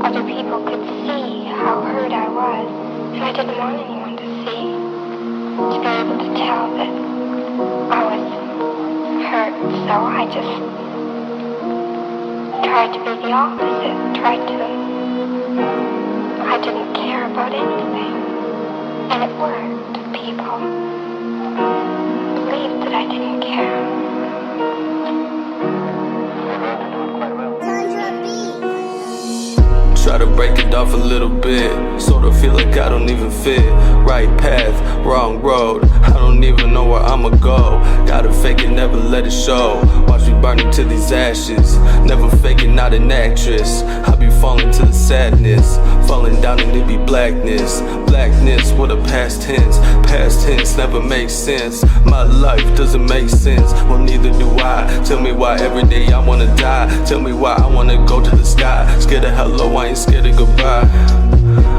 other people could see how hurt I was, and I didn't want anyone to see, to be able to tell that I was hurt, so I just tried to be the opposite, I didn't care about anything, and it worked. People believed that I didn't care. Try to break it off a little bit, sort of feel like I don't even fit. Right path, wrong road, I don't even know where I'ma go. Gotta fake it, never let it show. Watch me burning to these ashes, never faking, not an actress. I be falling to the sadness, falling down and it be blackness. Blackness with a past tense never makes sense. My life doesn't make sense, well neither do I. Tell me why every day I wanna die, tell me why I wanna go to the sky. Scared of hello, I ain't scared of goodbye.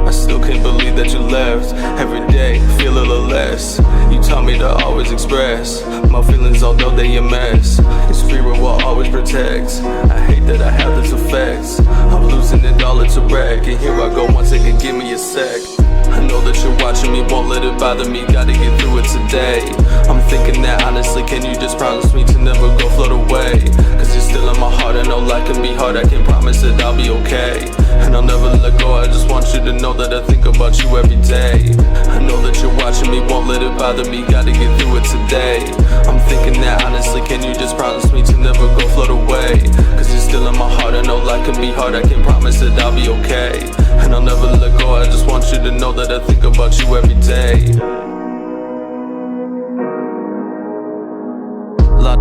I still can't believe that you left. Every day, feel a little less. You taught me to always express my feelings, although they a mess. Your spirit will always protect. I hate that I have this effect. I'm losing it all, it's a wreck. And here I go, once it can give me a sec. I know that you're watching me, won't let it bother me. Gotta get through it today. I'm thinking that honestly, can you just promise me to never go float away? Cause you're still in my heart, I know life can be hard. I can promise that I'll be okay, and I'll never let go. I just want you to know that I think about you every day. I know that you're watching me, won't let it bother me. Gotta get through it today. I'm thinking that honestly, can you just promise me to never go float away? Cause you're still in my heart, I know life can be hard. I can promise that I'll be okay, and I'll never let go. I just want you to know that I think about you every day.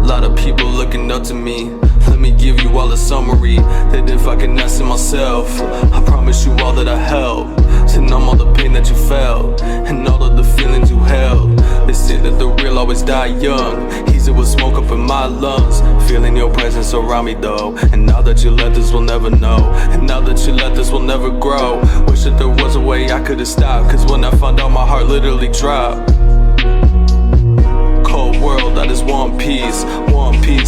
Lot of people looking up to me. Let me give you all a summary, that if I can ask it myself, I promise you all that I help. To numb all the pain that you felt, and all of the feelings you held. They say that the real always die young, easy with smoke up in my lungs. Feeling your presence around me though, and now that you left this we'll never know. And now that you left this we'll never grow. Wish that there was a way I could've stopped, cause when I found out my heart literally dropped. Cold world, I just want peace,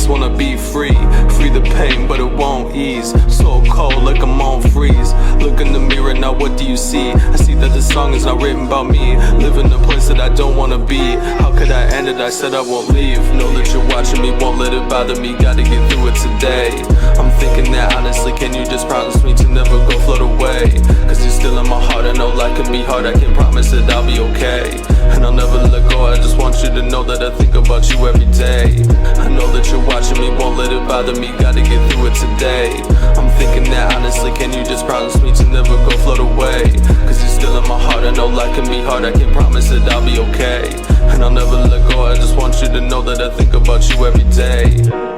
wanna be free. Free the pain, but it won't ease. So cold, like I'm on freeze. Look in the mirror, now what do you see? I see that this song is not written about me. Live in a place that I don't wanna be. How could I end it? I said I won't leave. Know that you're watching me, won't let it bother me. Gotta get through it today. I'm thinking that honestly, can you just promise me to never go float away? Cause you're still in my heart, I know life can be hard. I can promise that I'll be okay, and I'll never let go. I just want you to know that I think about you every day. I know that you're watching me, won't let it bother me. Gotta get through it today. I'm thinking that honestly, can you just promise me to never go float away? Cause you're still in my heart, I know life can be hard. I can promise that I'll be okay, and I'll never let go. I just want you to know that I think about you every day.